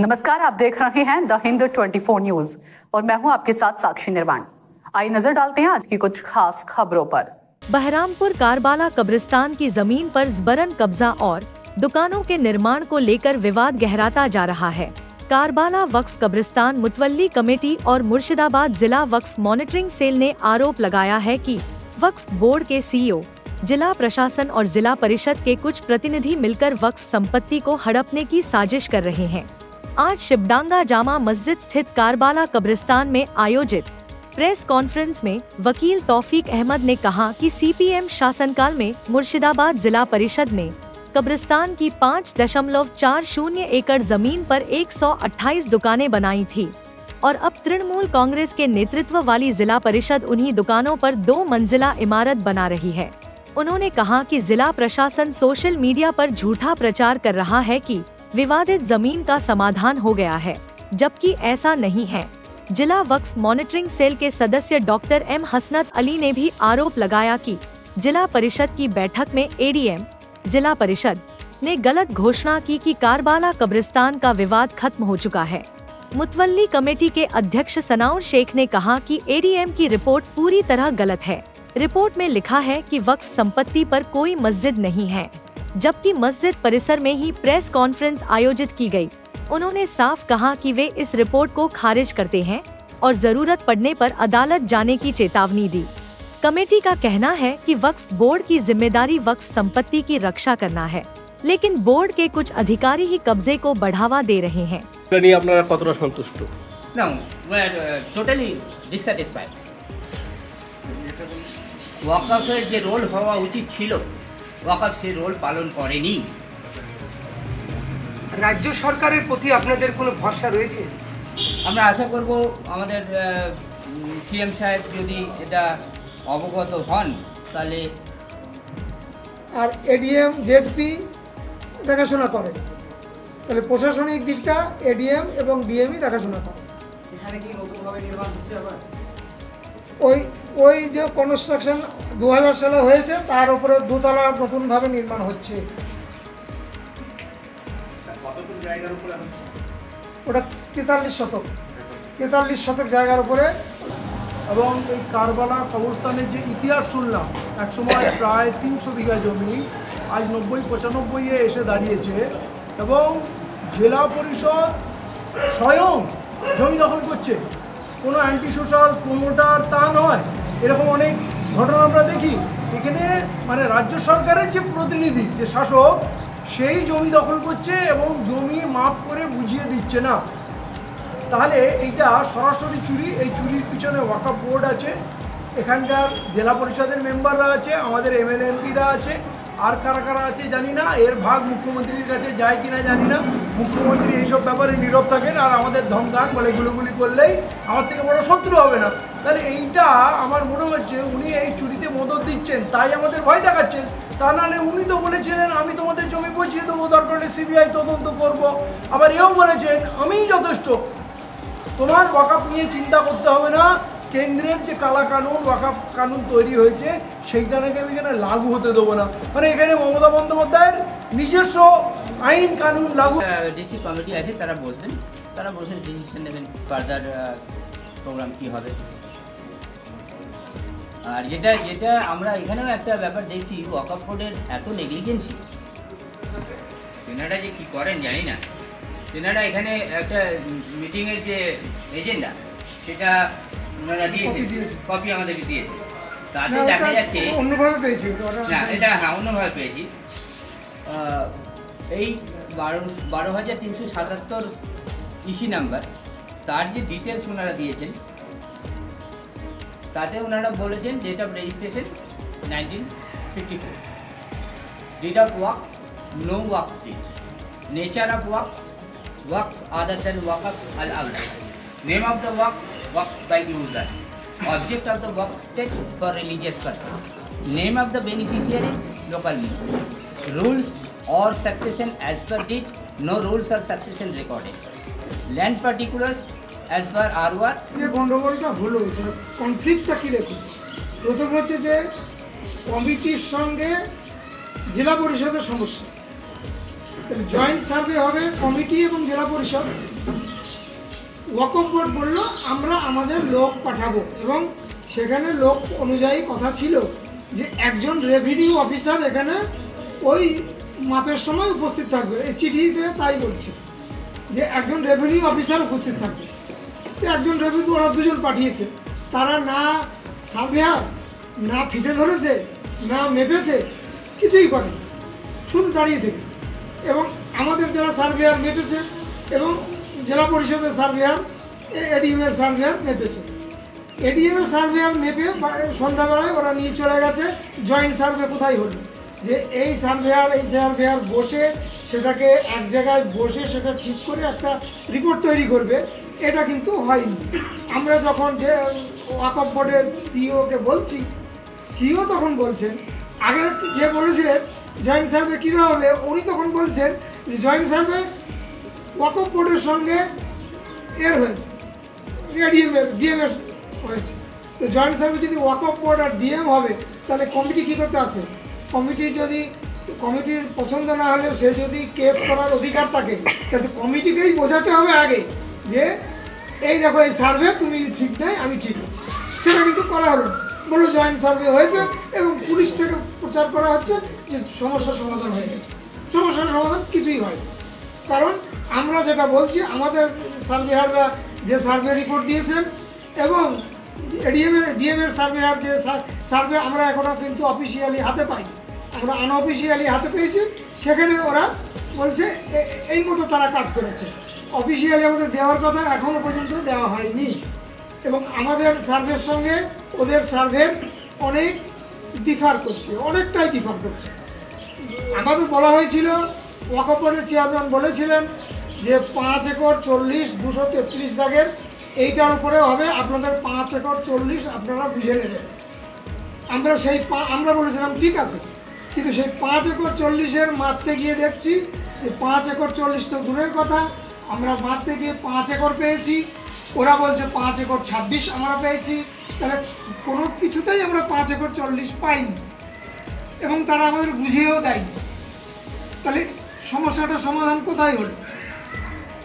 नमस्कार, आप देख रहे हैं द हिंद 24 न्यूज और मैं हूं आपके साथ साक्षी निर्वाण। आइए नजर डालते हैं आज की कुछ खास खबरों पर। बहरामपुर कारबाला कब्रिस्तान की जमीन पर जबरन कब्जा और दुकानों के निर्माण को लेकर विवाद गहराता जा रहा है। कारबाला वक्फ कब्रिस्तान मुतवल्ली कमेटी और मुर्शिदाबाद जिला वक्फ मॉनिटरिंग सेल ने आरोप लगाया है कि वक्फ बोर्ड के सीईओ, जिला प्रशासन और जिला परिषद के कुछ प्रतिनिधि मिलकर वक्फ संपत्ति को हड़पने की साजिश कर रहे हैं। आज शिबडांगा जामा मस्जिद स्थित कारबाला कब्रिस्तान में आयोजित प्रेस कॉन्फ्रेंस में वकील तौफीक अहमद ने कहा कि सीपीएम शासनकाल में मुर्शिदाबाद जिला परिषद ने कब्रिस्तान की 5.40 एकड़ जमीन पर 128 दुकानें बनाई थी और अब तृणमूल कांग्रेस के नेतृत्व वाली जिला परिषद उन्हीं दुकानों पर 2 मंजिला इमारत बना रही है। उन्होंने कहा कि जिला प्रशासन सोशल मीडिया पर झूठा प्रचार कर रहा है कि विवादित जमीन का समाधान हो गया है, जबकि ऐसा नहीं है। जिला वक्फ मॉनिटरिंग सेल के सदस्य डॉक्टर एम हसनत अली ने भी आरोप लगाया कि जिला परिषद की बैठक में एडीएम, जिला परिषद ने गलत घोषणा की कि कारबाला कब्रिस्तान का विवाद खत्म हो चुका है। मुतवल्ली कमेटी के अध्यक्ष सनाउर शेख ने कहा कि एडीएम की रिपोर्ट पूरी तरह गलत है। रिपोर्ट में लिखा है कि वक्फ संपत्ति पर कोई मस्जिद नहीं है, जबकि मस्जिद परिसर में ही प्रेस कॉन्फ्रेंस आयोजित की गई। उन्होंने साफ कहा कि वे इस रिपोर्ट को खारिज करते हैं और जरूरत पड़ने पर अदालत जाने की चेतावनी दी। कमेटी का कहना है कि वक्फ बोर्ड की जिम्मेदारी वक्फ संपत्ति की रक्षा करना है, लेकिन बोर्ड के कुछ अधिकारी ही कब्जे को बढ़ावा दे रहे हैं। ওয়াকফের যে রোল হওয়া উচিত ছিল, ওয়াকফ সেই রোল পালন করেনি। রাজ্য সরকারের প্রতি আপনাদের কোনো ভরসা রয়েছে? আমরা আশা করব আমাদের সিএম সাহেব যদি এটা অবগত হন তাহলে। আর এডিএম জেডপি দেখাশোনা করে, তাহলে প্রশাসনিক দিকটা এডিএম এবং ডিএমই দেখাশোনা করে। এখানে কি নতুনভাবে নির্মাণ হচ্ছে আবার? ওই যে কনস্ট্রাকশন 2000 সালে হয়েছে, তার উপরে দোতলা নতুনভাবে নির্মাণ হচ্ছে। ওটা 43 শতক জায়গার উপরে। এবং এই কারবালা কবরস্থানের যে ইতিহাস শুনলাম, একসময় প্রায় 300 বিঘা জমি আজ 90-95 এসে দাঁড়িয়েছে এবং জেলা পরিষদ স্বয়ং জমি দখল করছে। কোনো অ্যান্টি সোশ্যাল প্রমোটার তা নয়, এরকম অনেক ঘটনা আমরা দেখি। এখানে মানে রাজ্য সরকারের যে প্রতিনিধি, যে শাসক, সেই জমি দখল করছে এবং জমি মাপ করে বুঝিয়ে দিচ্ছে না। তাহলে এইটা সরাসরি চুরি। এই চুরির পিছনে ওয়াকফ বোর্ড আছে, এখানকার জেলা পরিষদের মেম্বাররা আছে, আমাদের এমএলএ এমপিরা আছে, আর কারা কারা আছে জানি না। এর ভাগ মুখ্যমন্ত্রীর কাছে যায় কিনা জানি না। মুখ্যমন্ত্রী এইসব ব্যাপারে নীরব থাকেন আর আমাদের ধমকান, বলে গুলোগুলি করলেই আমার থেকে বড় শত্রু হবে না। তাহলে এইটা আমার মনে হচ্ছে উনি এই চুরিতে মদত দিচ্ছেন, তাই আমাদের ভয় দেখাচ্ছেন। তা নাহলে উনি তো বলেছিলেন আমি তোমাদের জমি বুঝিয়ে দেবো, দরকার হলে সিবিআই তদন্ত করবো। আবার এও বলেছেন আমিই যথেষ্ট, তোমার ওয়াকফ নিয়ে চিন্তা করতে হবে না। কেন্দ্রের যে কালা কানুন, ওয়াকফ কানুন তৈরি হয়েছে, সেইটা নাকি আমি এখানে লাগু হতে দেবো না। মানে এখানে মমতা বন্দ্যোপাধ্যায়ের নিজস্ব আইন কানুন লাগু। ডিস্ট্রিক্ট কমিটি আছে, তারা বসবেন ডিসিশন নেবেন ফার্দার প্রোগ্রাম কী হবে। আর যেটা আমরা এখানেও একটা ব্যাপার দেখছি, ওয়াকফ বোর্ডের এত নেগলিজেন্সি, তেনারা যে কী করেন জানি না। তেনারা এখানে একটা মিটিংয়ের যে এজেন্ডা সেটা ওনারা দিয়েছে, কপি আমাদেরকে দিয়েছে। তাতে দেখা যাচ্ছে অন্যভাবে পেয়েছি না, এটা অন্যভাবে পেয়েছি। এই 12,377 ইসি নাম্বার, তার যে ডিটেলস ওনারা দিয়েছেন, তাতে ওনারা বলেছেন date of registration 1954, date of waqf no waqf date, nature of waqf waqf other than waqf আল আওলা, name of the waqf work by user, object of the work state for religious purpose, name of the beneficiaries local mission, rules or succession as per deed, no rules or succession recorded, land particulars as per ROR। যে গন্ডগোলটা হলো, কনফ্লিক্টটা কি দেখুন। প্রথম হচ্ছে যে কমিটির সঙ্গে জেলা পরিষদের সমস্যা, জয়েন্ট সার্ভে হবে কমিটি এবং জেলা পরিষদ, ওয়াকফ বোর্ড বললো আমরা আমাদের লোক পাঠাবো, এবং সেখানে লোক অনুযায়ী কথা ছিল যে একজন রেভিনিউ অফিসার এখানে ওই মাপের সময় উপস্থিত থাকবে। এই চিঠিতে তাই বলছে যে একজন রেভিনিউ অফিসার উপস্থিত থাকবে। একজন রেভিনিউ ওরা দুজন পাঠিয়েছে, তারা না সার্ভেয়ার, না ফিতে ধরেছে, না মেপেছে, কিছুই করে, শুধু দাঁড়িয়ে থেকেছে। এবং আমাদের যারা সার্ভেয়ার মেপেছে এবং জেলা পরিষদের সার্ভেয়ার, এডিএমের সার্ভেয়ার মেপেছে। এডিএমের সার্ভেয়ার মেপে সন্ধ্যাবেলায় ওরা নিয়ে চলে গেছে জয়েন্ট সার্ভে কোথায় হলো, যে এই সার্ভেয়ার বসে সেটাকে এক জায়গায় বসে সেটা ঠিক করে একটা রিপোর্ট তৈরি করবে, এটা কিন্তু হয়নি। আমরা যখন যে ওয়াকফ বোর্ডের সিইওকে বলছি, সিইও তখন বলছেন, আগে যে বলেছিলেন জয়েন্ট সার্ভে কীভাবে হবে, উনি তখন বলছেন যে জয়েন্ট সার্ভে ওয়াকফ বোর্ডের সঙ্গে এর হয়েছে, ডিএমের হয়েছে। তো জয়েন্ট সার্ভে যদি ওয়াকফ বোর্ড আর ডিএম হবে, তাহলে কমিটি কী করতে আছে? কমিটির পছন্দ না হলে সে যদি কেস করার অধিকার থাকে, তাহলে কমিটিকেই বোঝাতে হবে আগে যে এই দেখো এই সার্ভে তুমি ঠিক নাই, আমি ঠিক আছি। সেটা কিন্তু করা হলো না, বলো জয়েন্ট সার্ভে হয়েছে এবং পুলিশ থেকে প্রচার করা হচ্ছে যে সমস্যার সমাধান হয়ে গেছে। সমস্যার সমাধান কিছুই হয়, কারণ আমরা যেটা বলছি, আমাদের সার্ভেয়াররা যে সার্ভে রিপোর্ট দিয়েছেন এবং ডিএমের সার্ভেয়ার যে সার্ভে আমরা এখনও কিন্তু অফিসিয়ালি হাতে পাইনি, আমরা আনঅফিসিয়ালি হাতে পেয়েছি। সেখানে ওরা বলছে এই মতো তারা কাজ করেছে, অফিসিয়ালি আমাদের দেওয়ার কথা এখনও পর্যন্ত দেওয়া হয়নি। এবং আমাদের সার্ভের সঙ্গে ওদের সার্ভে অনেক ডিফার করছে, অনেকটাই ডিফার করছে। আমাদের বলা হয়েছিল, ওয়াকফ বোর্ডের চেয়ারম্যান বলেছিলেন যে 5 একর 40 233 দাগের এইটার উপরে হবে, আপনাদের 5 একর 40 আপনারা বুঝে নেবেন। আমরা বলেছিলাম ঠিক আছে, কিন্তু সেই 5 একর 40-এর মাপতে গিয়ে দেখছি যে 5 একর 40 তো দূরের কথা, আমরা মাপতে গিয়ে 5 একর পেয়েছি, ওরা বলছে 5 একর 26 আমরা পেয়েছি। তাহলে কোনো কিছুতেই আমরা 5 একর 40 পাইনি এবং তারা আমাদের বুঝিয়েও দেয়নি। তাহলে সমস্যাটার সমাধান কোথায় হলো?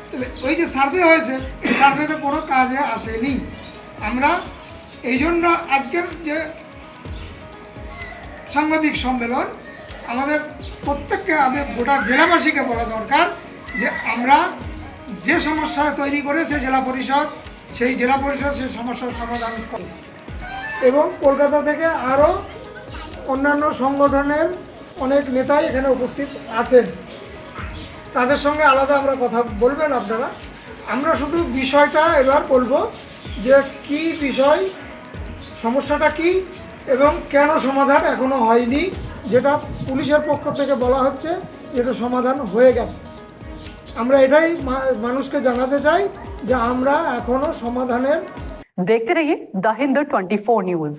তাহলে ওই যে সার্ভে হয়েছে, এই সার্ভেতে কোনো কাজে আসেনি। আমরা এই জন্য আজকের যে সাংবাদিক সম্মেলন, আমাদের প্রত্যেককে, আমি গোটা জেলাবাসীকে বলা দরকার যে আমরা যে সমস্যা তৈরি করেছে জেলা পরিষদ, সেই জেলা পরিষদ সেই সমস্যার সমাধান করে। এবং কলকাতা থেকে আরও অন্যান্য সংগঠনের অনেক নেতাই এখানে উপস্থিত আছেন, তাদের সঙ্গে আলাদা আমরা কথা বলবেন আপনারা। আমরা শুধু বিষয়টা এবার বলবো যে কি বিষয়, সমস্যাটা কি এবং কেন সমাধান এখনো হয়নি, যেটা পুলিশের পক্ষ থেকে বলা হচ্ছে যেটা সমাধান হয়ে গেছে। আমরা এটাই মানুষকে জানাতে চাই যে আমরা এখনো সমাধানের। देखते रहिए द हिंद 24 न्यूज।